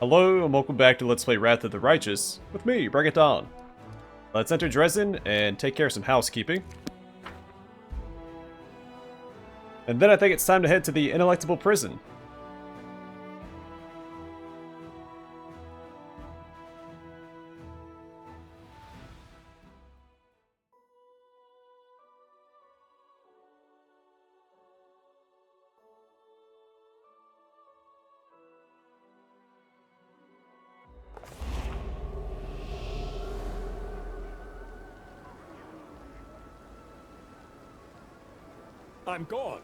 Hello and welcome back to Let's Play Wrath of the Righteous with me, Bring It On. Let's enter Drezen and take care of some housekeeping. And then I think it's time to head to the Inelectable Prison. I'm gone.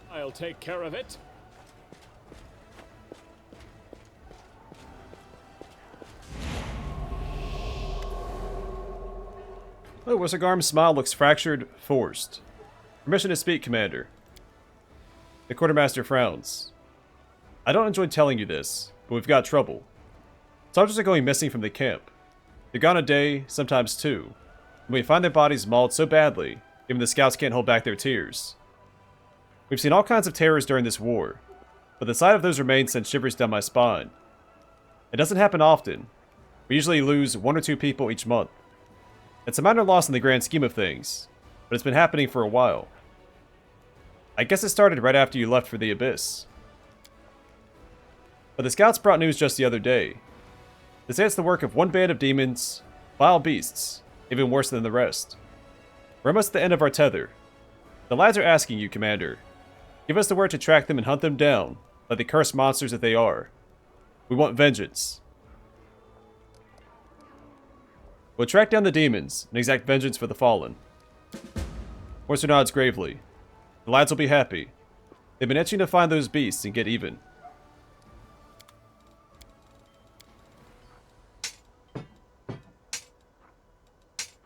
I'll take care of it. Oh, Wissagarm's smile looks fractured, forced. Permission to speak, Commander. The Quartermaster frowns. I don't enjoy telling you this, but we've got trouble. Soldiers are going missing from the camp. They're gone a day, sometimes two. And we find their bodies mauled so badly, even the scouts can't hold back their tears. We've seen all kinds of terrors during this war, but the sight of those remains sends shivers down my spine. It doesn't happen often. We usually lose 1 or 2 people each month. It's a minor loss in the grand scheme of things, but it's been happening for a while. I guess it started right after you left for the Abyss. But the scouts brought news just the other day. They say it's the work of one band of demons, vile beasts, even worse than the rest. We're almost at the end of our tether. The lads are asking you, Commander. Give us the word to track them and hunt them down, like the cursed monsters that they are. We want vengeance. We'll track down the demons and exact vengeance for the fallen. Horser nods gravely. The lads will be happy. They've been itching to find those beasts and get even.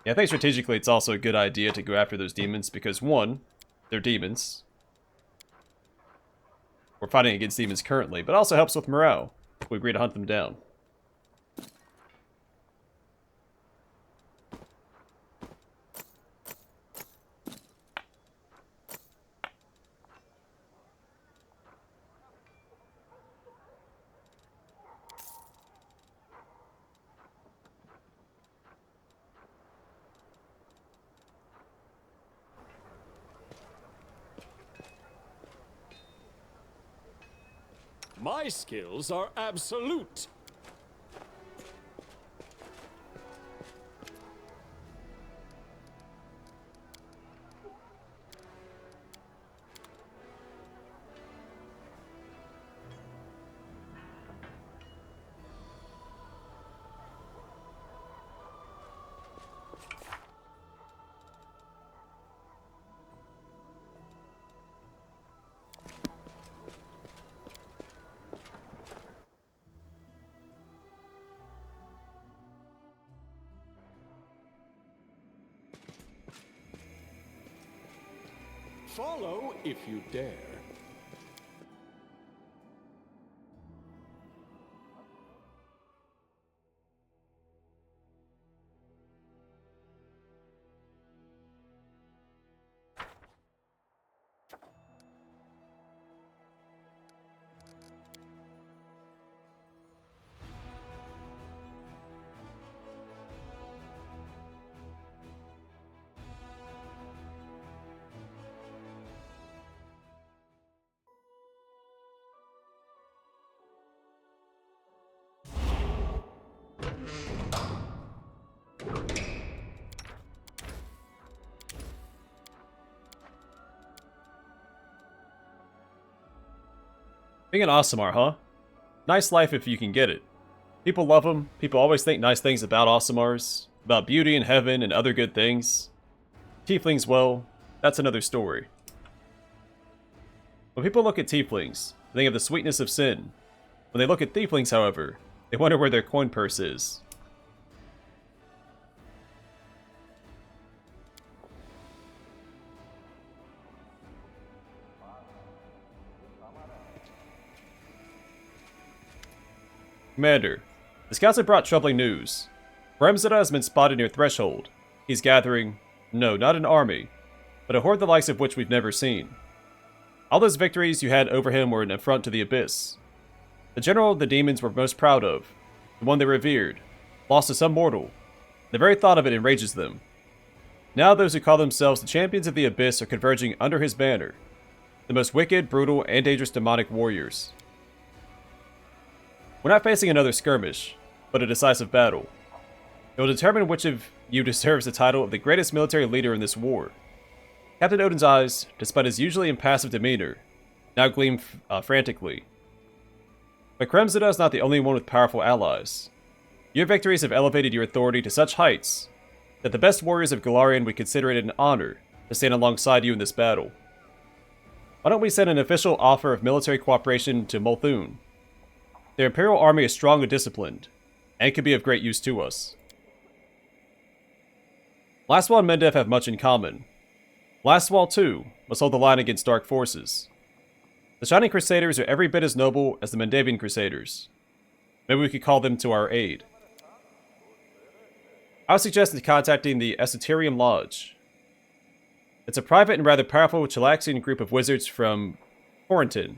Yeah, I think strategically it's also a good idea to go after those demons because, one, they're demons. We're fighting against demons currently, but it also helps with morale if we agree to hunt them down. My skills are absolute. Follow if you dare. Being an Aasimar, huh? Nice life if you can get it. People love them. People always think nice things about Aasimars. About beauty and heaven and other good things. Tieflings, well, that's another story. When people look at Tieflings, they think of the sweetness of sin. When they look at Thieflings, however, they wonder where their coin purse is. Commander, the scouts have brought troubling news. Khorramzadeh has been spotted near Threshold. He's gathering, no, not an army, but a horde the likes of which we've never seen. All those victories you had over him were an affront to the Abyss. The general the demons were most proud of, the one they revered, lost to some mortal. The very thought of it enrages them. Now those who call themselves the champions of the Abyss are converging under his banner. The most wicked, brutal, and dangerous demonic warriors. We're not facing another skirmish, but a decisive battle. It will determine which of you deserves the title of the greatest military leader in this war. Captain Odan's eyes, despite his usually impassive demeanor, now gleam frantically. But Khorramzadeh is not the only one with powerful allies. Your victories have elevated your authority to such heights that the best warriors of Golarion would consider it an honor to stand alongside you in this battle. Why don't we send an official offer of military cooperation to Multhun? Their Imperial army is strong and disciplined, and could be of great use to us. Lastwall and Mendev have much in common. Lastwall, too, must hold the line against dark forces. The Shining Crusaders are every bit as noble as the Mendevian Crusaders. Maybe we could call them to our aid. I would suggest contacting the Esoterium Lodge. It's a private and rather powerful Chelaxian group of wizards from Khorramzadeh.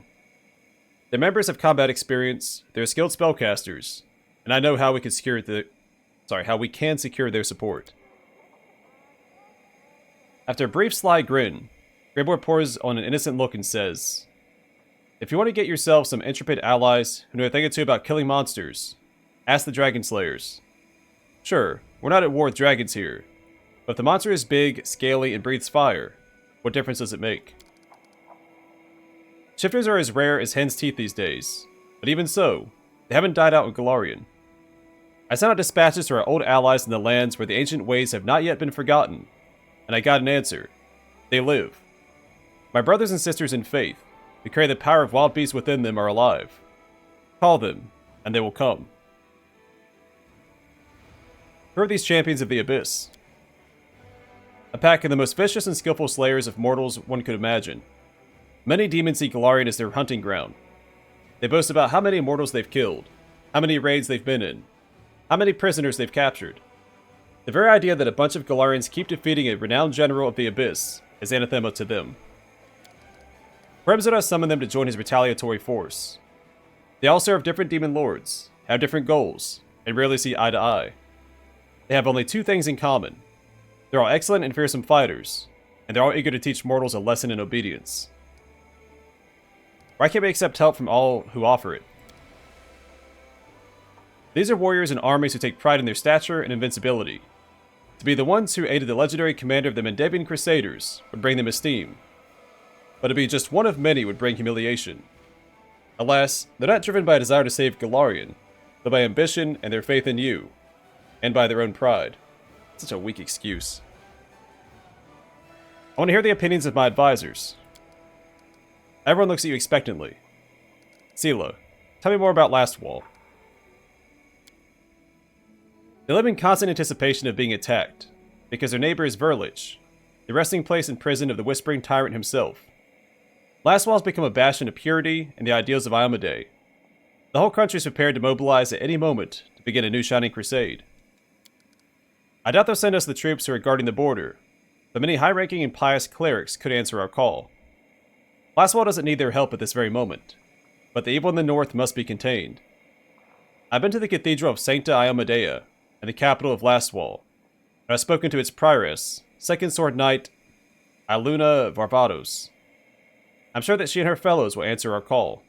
Their members have combat experience, they're skilled spellcasters, and I know how we can secure their support. After a brief sly grin, Greyboy pours on an innocent look and says, "If you want to get yourself some intrepid allies who know a thing or two about killing monsters, ask the Dragon Slayers. Sure, we're not at war with dragons here, but if the monster is big, scaly, and breathes fire, what difference does it make?" Shifters are as rare as hen's teeth these days, but even so, they haven't died out in Golarion. I sent out dispatches to our old allies in the lands where the ancient ways have not yet been forgotten, and I got an answer. They live. My brothers and sisters in faith, who carry the power of wild beasts within them, are alive. Call them, and they will come. Who are these champions of the Abyss? A pack of the most vicious and skillful slayers of mortals one could imagine. Many demons see Golarion as their hunting ground. They boast about how many mortals they've killed, how many raids they've been in, how many prisoners they've captured. The very idea that a bunch of Golarions keep defeating a renowned general of the Abyss is anathema to them. Khorramzadeh summoned them to join his retaliatory force. They all serve different demon lords, have different goals, and rarely see eye to eye. They have only two things in common. They're all excellent and fearsome fighters, and they're all eager to teach mortals a lesson in obedience. Why can't we accept help from all who offer it? These are warriors and armies who take pride in their stature and invincibility. To be the ones who aided the legendary commander of the Mendevian Crusaders would bring them esteem. But to be just one of many would bring humiliation. Alas, they're not driven by a desire to save Golarion, but by ambition and their faith in you, and by their own pride. Such a weak excuse. I want to hear the opinions of my advisors. Everyone looks at you expectantly. Sela, tell me more about Lastwall. They live in constant anticipation of being attacked, because their neighbor is Verlich, the resting place and prison of the Whispering Tyrant himself. Lastwall has become a bastion of purity and the ideals of Iomedae. The whole country is prepared to mobilize at any moment to begin a new Shining Crusade. I doubt they'll send us the troops who are guarding the border, but many high-ranking and pious clerics could answer our call. Lastwall doesn't need their help at this very moment, but the evil in the north must be contained. I've been to the Cathedral of Sancta Iomedea, and the capital of Lastwall, and I've spoken to its prioress, Second Sword Knight Iluna Varvados. I'm sure that she and her fellows will answer our call.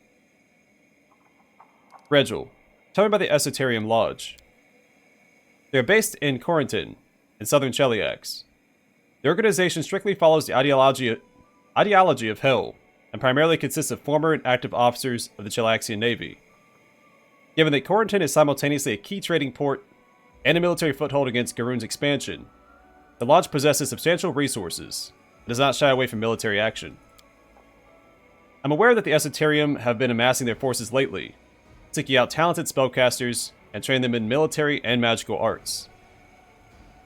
Regil, tell me about the Esoterium Lodge. They are based in Khorramzadeh, in southern Cheliax. The organization strictly follows the ideology of Hell, and primarily consists of former and active officers of the Chelaxian Navy. Given that Khorramzadeh is simultaneously a key trading port and a military foothold against Garun's expansion, the Lodge possesses substantial resources and does not shy away from military action. I'm aware that the Esoterium have been amassing their forces lately, seeking out talented spellcasters and training them in military and magical arts.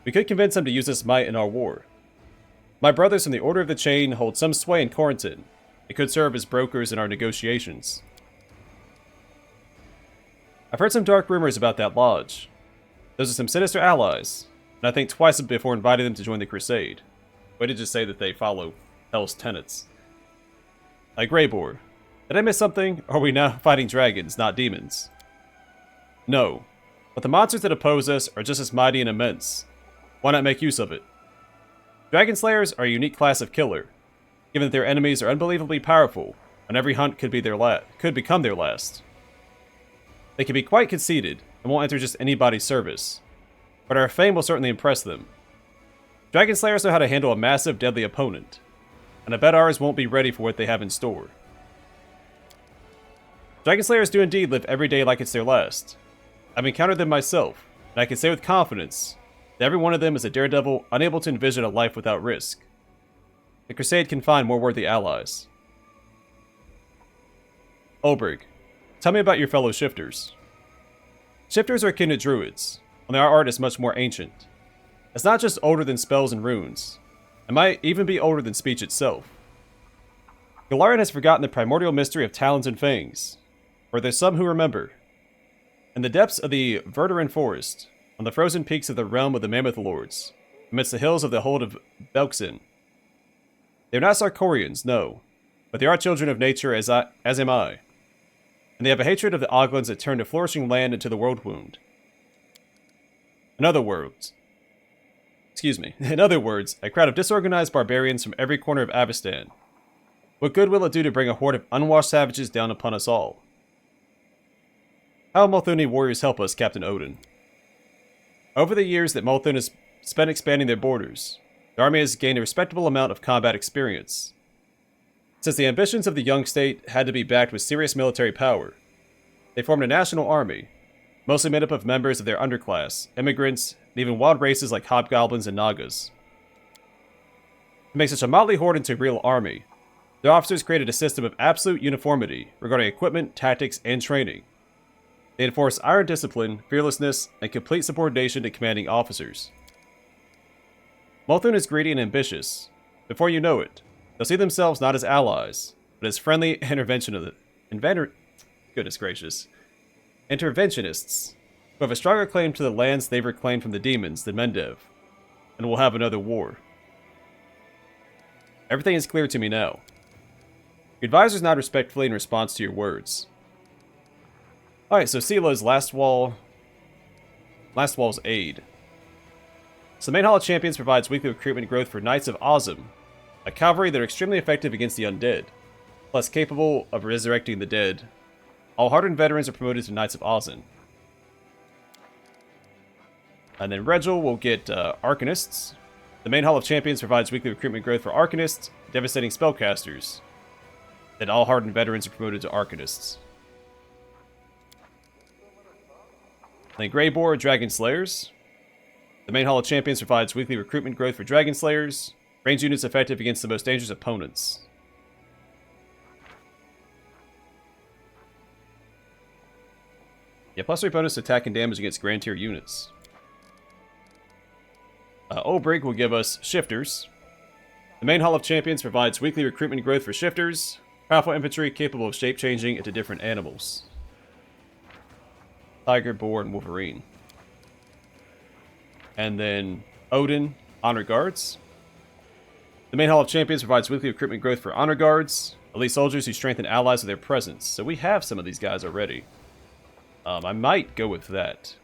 We could convince them to use this might in our war. My brothers from the Order of the Chain hold some sway in Khorramzadeh and could serve as brokers in our negotiations. I've heard some dark rumors about that lodge. Those are some sinister allies, and I think twice before inviting them to join the crusade. Way to just say that they follow Hell's tenets. Greybor, did I miss something? Or are we now fighting dragons, not demons? No, but the monsters that oppose us are just as mighty and immense. Why not make use of it? Dragon Slayers are a unique class of killer, given that their enemies are unbelievably powerful, and every hunt could become their last. They can be quite conceited, and won't enter just anybody's service, but our fame will certainly impress them. Dragon Slayers know how to handle a massive, deadly opponent, and I bet ours won't be ready for what they have in store. Dragon Slayers do indeed live every day like it's their last. I've encountered them myself, and I can say with confidence that every one of them is a daredevil unable to envision a life without risk. The Crusade can find more worthy allies. Olbrich, tell me about your fellow shifters. Shifters are akin to druids, only our art is much more ancient. It's not just older than spells and runes. It might even be older than speech itself. Golarion has forgotten the primordial mystery of talons and fangs, or there's some who remember. In the depths of the Verduran Forest, on the frozen peaks of the realm of the Mammoth Lords, amidst the hills of the hold of Belkzen. They are not Sarkorians, no, but they are children of nature as am I. And they have a hatred of the Oglins that turned a flourishing land into the world wound. In other words, a crowd of disorganized barbarians from every corner of Avestan. What good will it do to bring a horde of unwashed savages down upon us all? How will Molthuni warriors help us, Captain Odan? Over the years that Molthun has spent expanding their borders, the army has gained a respectable amount of combat experience. Since the ambitions of the young state had to be backed with serious military power, they formed a national army, mostly made up of members of their underclass, immigrants, and even wild races like hobgoblins and nagas. To make such a motley horde into a real army, the officers created a system of absolute uniformity regarding equipment, tactics, and training. They enforce iron discipline, fearlessness, and complete subordination to commanding officers. Molthun is greedy and ambitious. Before you know it, they'll see themselves not as allies, but as friendly interventionists who have a stronger claim to the lands they've reclaimed from the demons than Mendev, and will have another war. Everything is clear to me now. Your advisors nod respectfully in response to your words. Alright, so Sila's Last Wall's aid. So the main Hall of Champions provides weekly recruitment growth for Knights of Ozum, a cavalry that are extremely effective against the undead, plus capable of resurrecting the dead. All hardened veterans are promoted to Knights of Ozun. And then Regil will get Arcanists. The main Hall of Champions provides weekly recruitment growth for Arcanists, devastating spellcasters. Then all hardened veterans are promoted to Arcanists. Then Greybor, Dragon Slayers. The main Hall of Champions provides weekly recruitment growth for Dragon Slayers, range units effective against the most dangerous opponents. Yeah, plus 3 bonus to attack and damage against Grand Tier units. Olbrich will give us Shifters. The main Hall of Champions provides weekly recruitment growth for Shifters, powerful infantry capable of shape-changing into different animals. Tiger, Boar, and Wolverine. And then Odan, Honor Guards. The main Hall of Champions provides weekly recruitment growth for Honor Guards, elite soldiers who strengthen allies with their presence. So we have some of these guys already. I might go with that.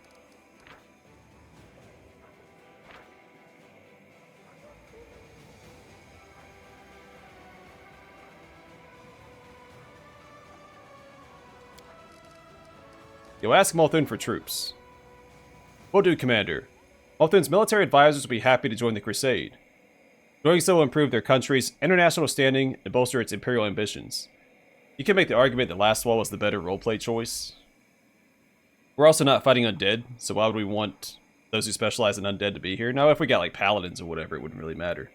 You'll ask Molthun for troops. Will do, Commander. Molthun's military advisors will be happy to join the Crusade. Doing so will improve their country's international standing and bolster its imperial ambitions. You can make the argument that Lastwall was the better roleplay choice. We're also not fighting undead, so why would we want those who specialize in undead to be here? Now, if we got like paladins or whatever, it wouldn't really matter.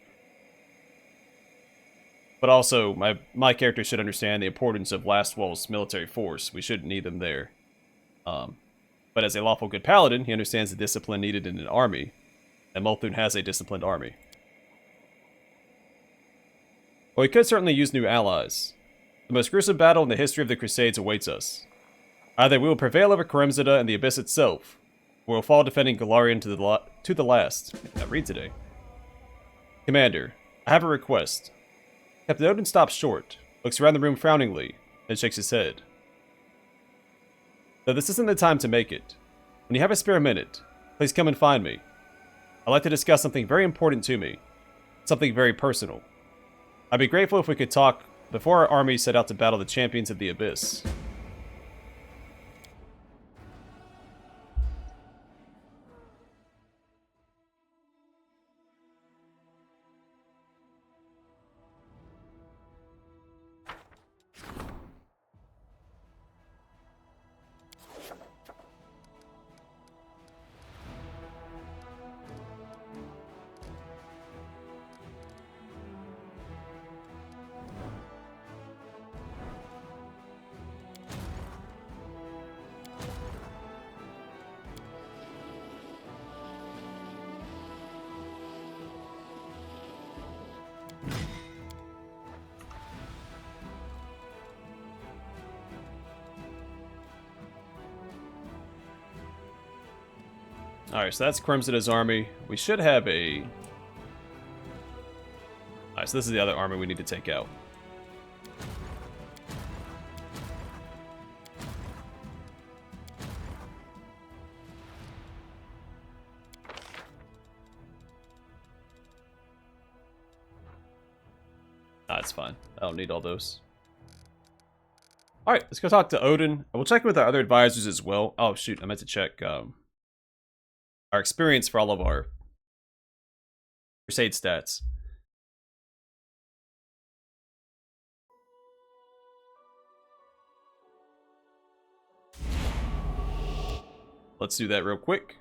But also, my character should understand the importance of Lastwall's military force. We shouldn't need them there. But as a lawful good paladin, he understands the discipline needed in an army, and Molthun has a disciplined army. Well, we could certainly use new allies. The most gruesome battle in the history of the Crusades awaits us. Either we will prevail over Khorramzadeh and the Abyss itself, or we'll fall defending Golarion to the last. Can't read today. Commander, I have a request. Captain Odan stops short, looks around the room frowningly, then shakes his head. Though this isn't the time to make it. When you have a spare minute, please come and find me. I'd like to discuss something very important to me. Something very personal. I'd be grateful if we could talk before our army set out to battle the champions of the Abyss. Alright, so that's Khorramzadeh's army. We should have a... Alright, so this is the other army we need to take out. That's fine. I don't need all those. Alright, let's go talk to Odan. We'll check with our other advisors as well. Oh, shoot, I meant to check our experience for all of our Crusade stats. Let's do that real quick.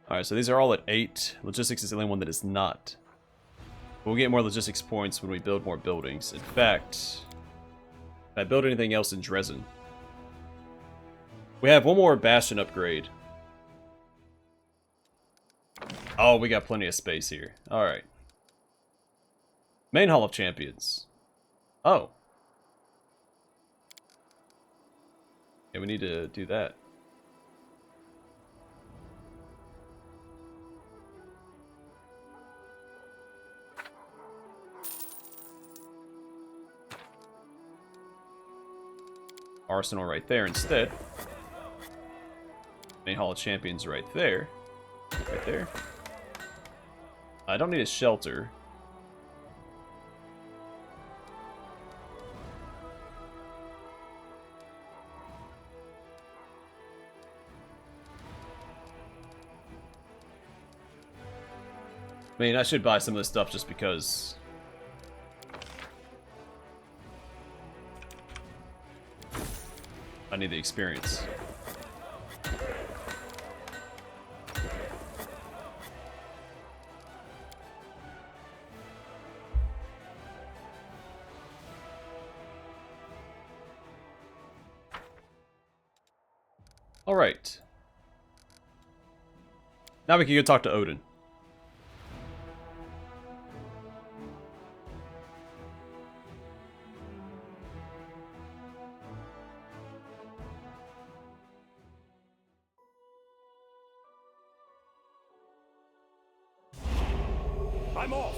Alright, so these are all at 8. Logistics is the only one that is not. But we'll get more logistics points when we build more buildings. In fact, if I build anything else in Drezen. We have one more Bastion upgrade. Oh, we got plenty of space here. Alright. Main Hall of Champions. Oh. Yeah, we need to do that. Arsenal right there instead. Main Hall of Champions right there. Right there. I don't need a shelter. I mean, I should buy some of this stuff just because... I need the experience. Alright. Now we can go talk to Odan. I'm off.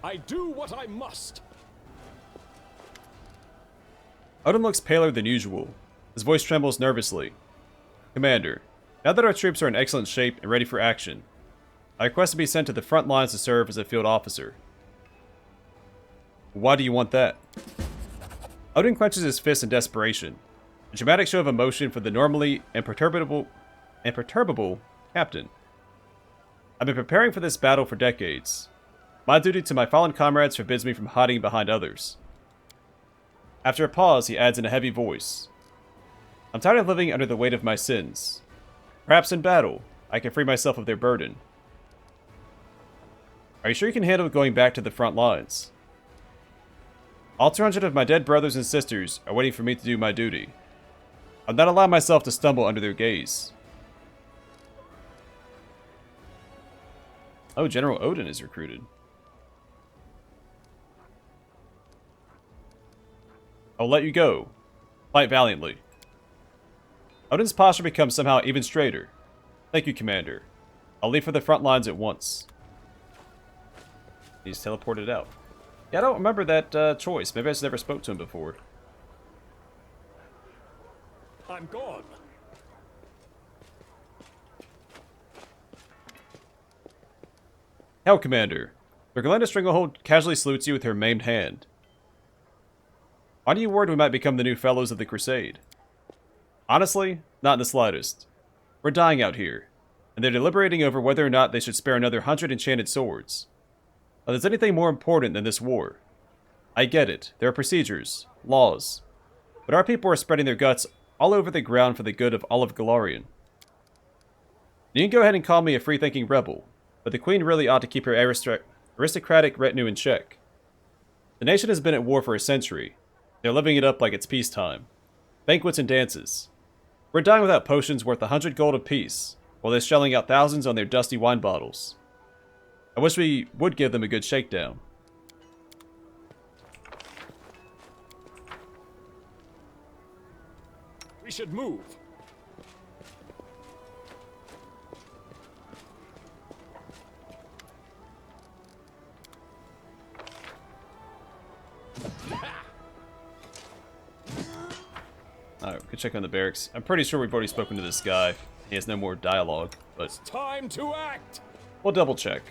I do what I must. Odan looks paler than usual. His voice trembles nervously. Commander, now that our troops are in excellent shape and ready for action, I request to be sent to the front lines to serve as a field officer. Why do you want that? Odan clenches his fist in desperation, a dramatic show of emotion for the normally imperturbable captain. I've been preparing for this battle for decades. My duty to my fallen comrades forbids me from hiding behind others. After a pause, he adds in a heavy voice, I'm tired of living under the weight of my sins. Perhaps in battle, I can free myself of their burden. Are you sure you can handle going back to the front lines? All 200 of my dead brothers and sisters are waiting for me to do my duty. I'll not allow myself to stumble under their gaze. Oh, General Odan is recruited. I'll let you go. Fight valiantly. Odan's posture becomes somehow even straighter. Thank you, Commander. I'll leave for the front lines at once. He's teleported out. Yeah, I don't remember that choice. Maybe I just never spoke to him before. I'm gone. Hell, Commander. The Galena Stranglehold casually salutes you with her maimed hand. Why do you worry we might become the new fellows of the Crusade? Honestly, not in the slightest. We're dying out here, and they're deliberating over whether or not they should spare another 100 enchanted swords. Now, there's anything more important than this war. I get it. There are procedures, laws. But our people are spreading their guts all over the ground for the good of all of Galarian. You can go ahead and call me a free-thinking rebel, but the Queen really ought to keep her aristocratic retinue in check. The nation has been at war for a century. They're living it up like it's peacetime. Banquets and dances. We're dying without potions worth 100 gold apiece, while they're shelling out thousands on their dusty wine bottles. I wish we would give them a good shakedown. We should move. Alright, we can check on the barracks. I'm pretty sure we've already spoken to this guy. He has no more dialogue, but It's time to act. we'll double check.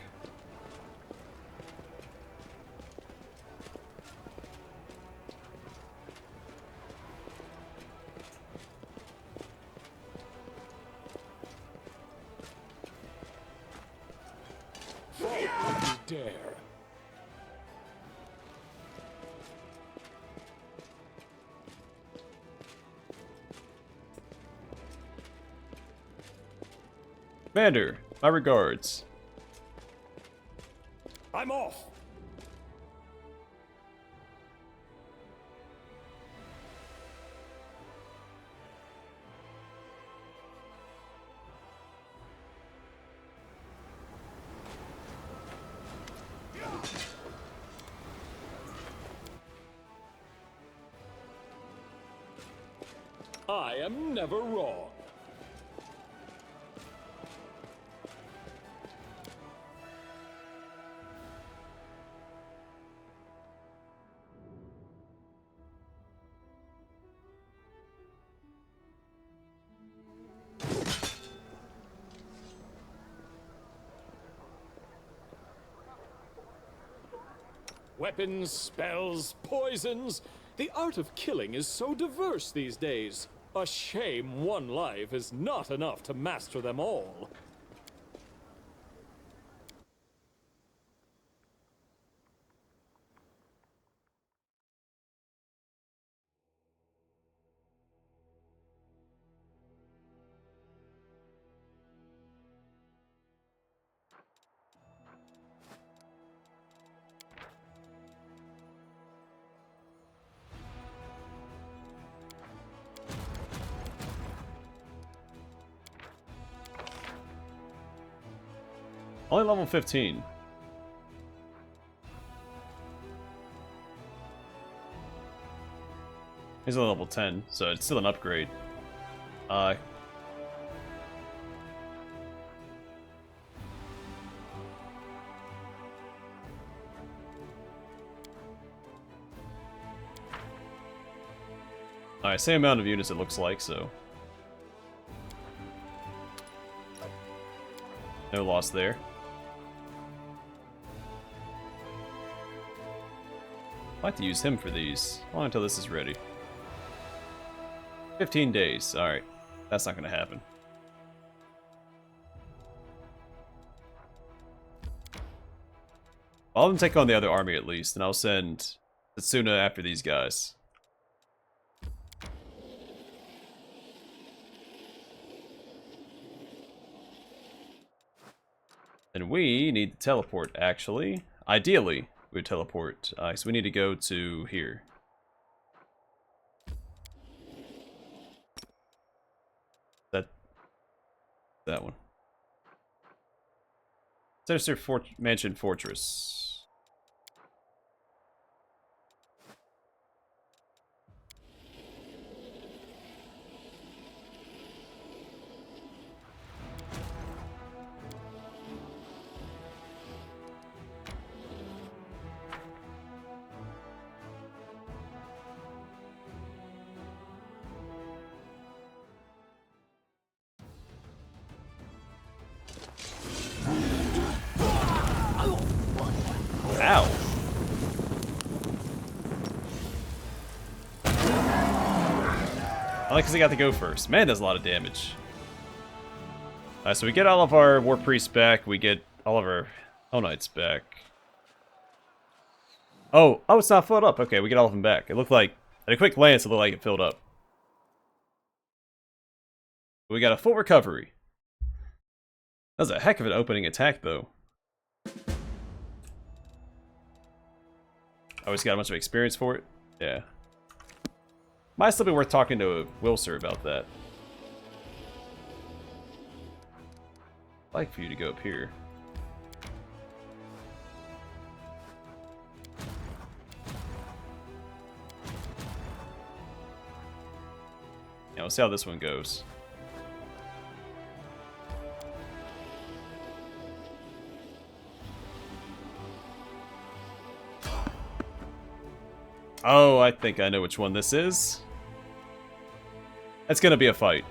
Dare. Commander, my regards. I'm off. I am never wrong. Weapons, spells, poisons. The art of killing is so diverse these days. A shame one life is not enough to master them all. Only level 15. He's only level 10, so it's still an upgrade. Alright, same amount of units it looks like, so. No loss there. I'd like to use him for these. Not until this is ready. 15 days. Alright. That's not going to happen. I'll have them take on the other army at least, and I'll send Setsuna after these guys. And we need to teleport, actually. Ideally, we would teleport. So we need to go to here. That one. Sinister Mansion Fortress. Ow. I like because I got to go first. Man, does a lot of damage. Alright, so we get all of our War Priests back. We get all of our Hell Knights back. Oh, it's not filled up. Okay, we get all of them back. It looked like, at a quick glance, it looked like it filled up. We got a full recovery. That was a heck of an opening attack, though. Always got a bunch of experience for it. Yeah. Might still be worth talking to Wilser about that. I'd like for you to go up here. Yeah, we'll see how this one goes. Oh, I think I know which one this is. It's gonna be a fight.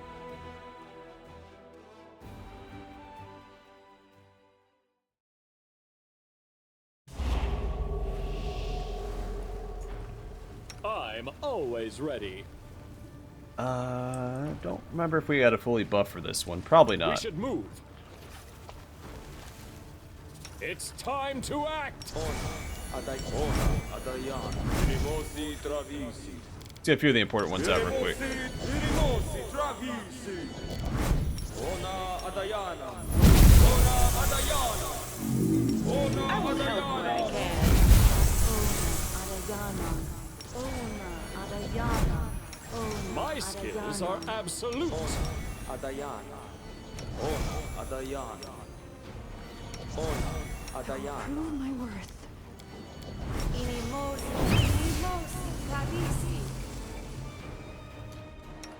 I'm always ready. Don't remember if we had a fully buff for this one. Probably We not. should move. It's time to act. Let's get a few of the important ones out real quick. My skills are absolute. Prove my worth.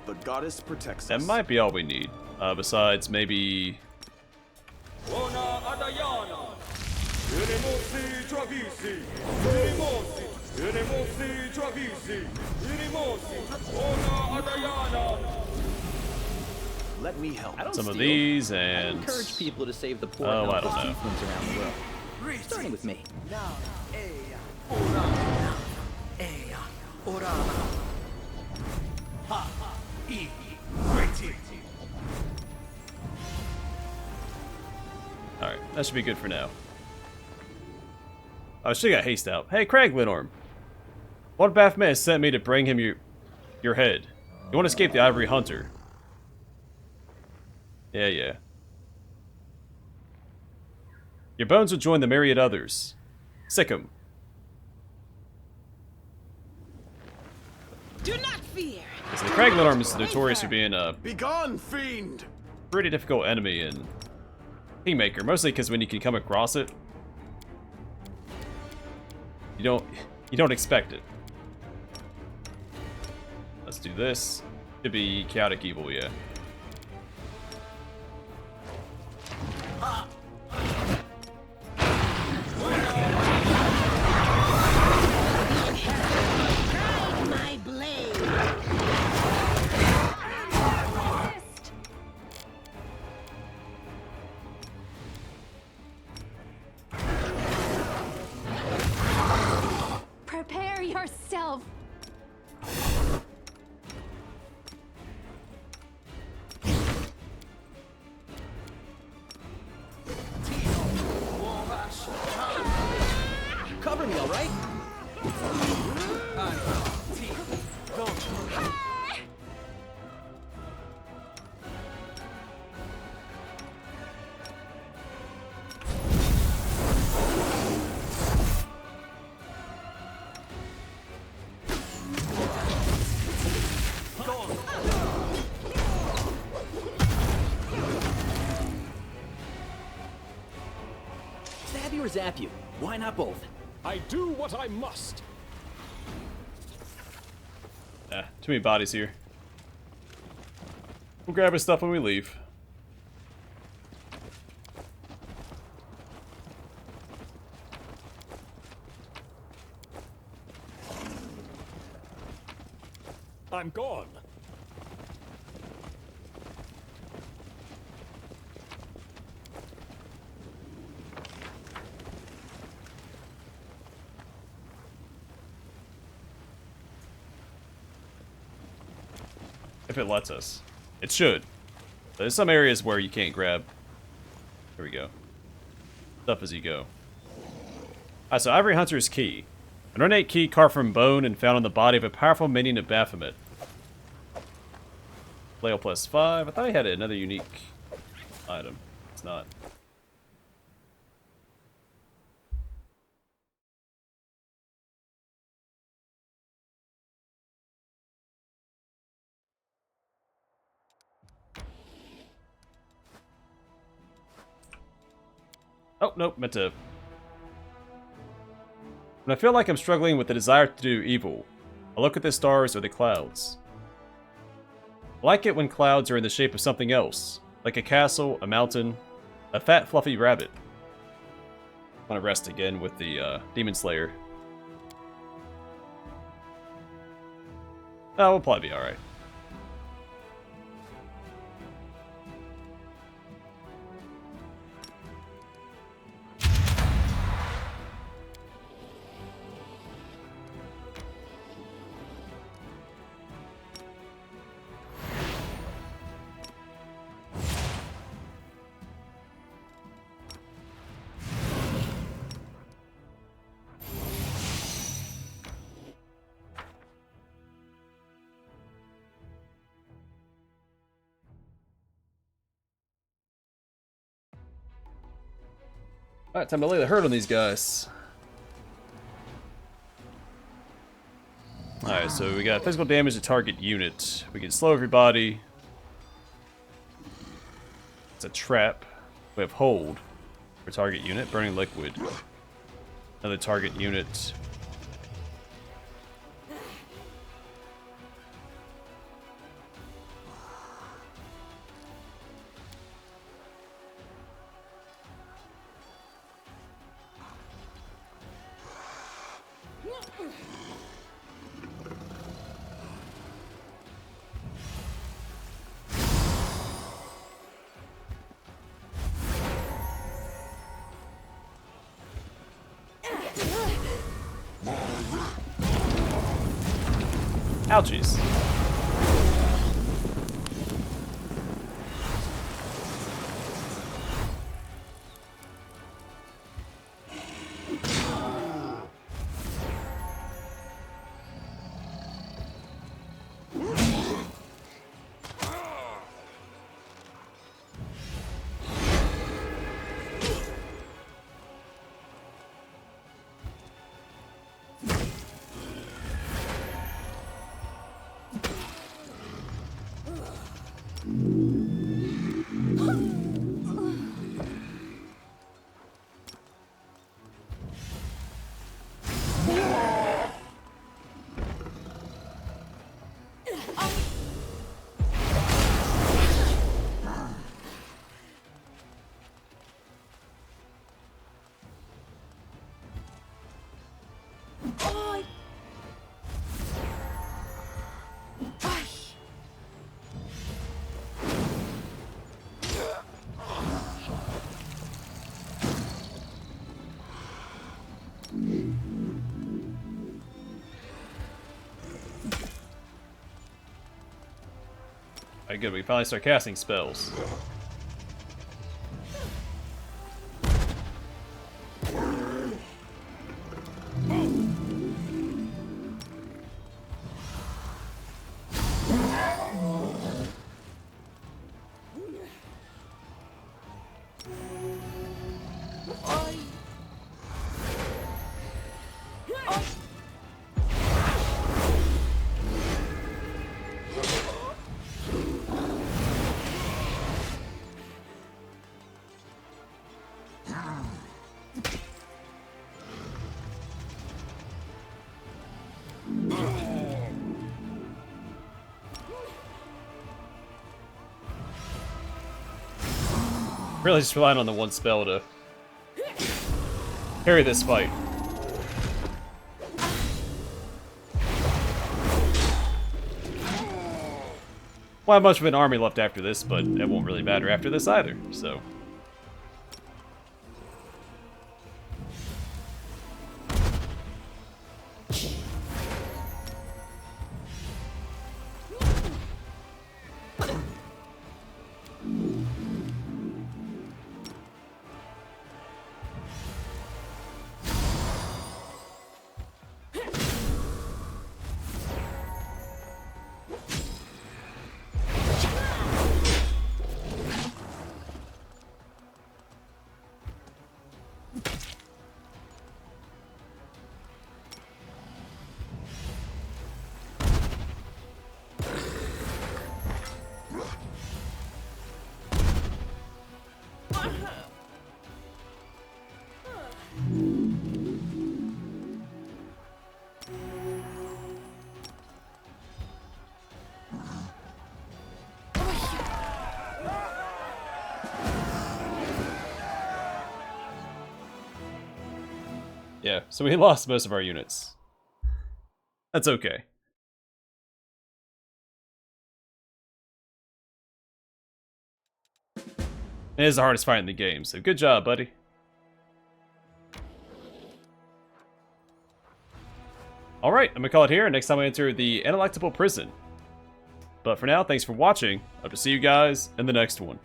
The goddess protects That us. might be all we need. Besides, maybe... Let me help. I don't some of steal. these, I and... encourage people to save the poor Oh, and I help don't the know. chieftains around the world. Starting with me. Alright, that should be good for now. Oh, she got haste out. Hey, Crag Linorm. One Bathman has sent me to bring him your head. You want to escape the Ivory Hunter. Yeah. Your bones will join the myriad others. Sick 'em. Do not fear. So the Crag Linorm is notorious for being a Begone, fiend! pretty difficult enemy in Kingmaker, mostly because when you can come across it, you don't expect it. Let's do this. Should be chaotic evil, yeah. My blade. Prepare yourself. Cover me, all right? stab you or zap you? Why not both? I do what I must. Ah, too many bodies here. We'll grab his stuff when we leave. I'm gone. If it lets us. It should. There's some areas where you can't grab. Here we go. Stuff as you go. Alright, so Ivory Hunter's key. An ornate key carved from bone and found on the body of a powerful minion of Baphomet. Flail plus 5. I thought I had another unique item. It's not. Oh, nope, meant to. When I feel like I'm struggling with the desire to do evil, I look at the stars or the clouds. I like it when clouds are in the shape of something else, like a castle, a mountain, a fat fluffy rabbit. I want to rest again with the Demon Slayer. Oh, we'll probably be alright. Alright, time to lay the hurt on these guys. Alright, so we got physical damage to target unit. We can slow everybody. It's a trap. We have hold for target unit. Burning liquid. Another target unit. Ouchies. Alright, good. We finally start casting spells. Really just relying on the one spell to carry this fight. Won't have much of an army left after this, but it won't really matter after this either, so... Yeah, so we lost most of our units. That's okay. It is the hardest fight in the game, so good job, buddy. Alright, I'm gonna call it here. Next time I enter the Ineluctable Prison. But for now, thanks for watching. Hope to see you guys in the next one.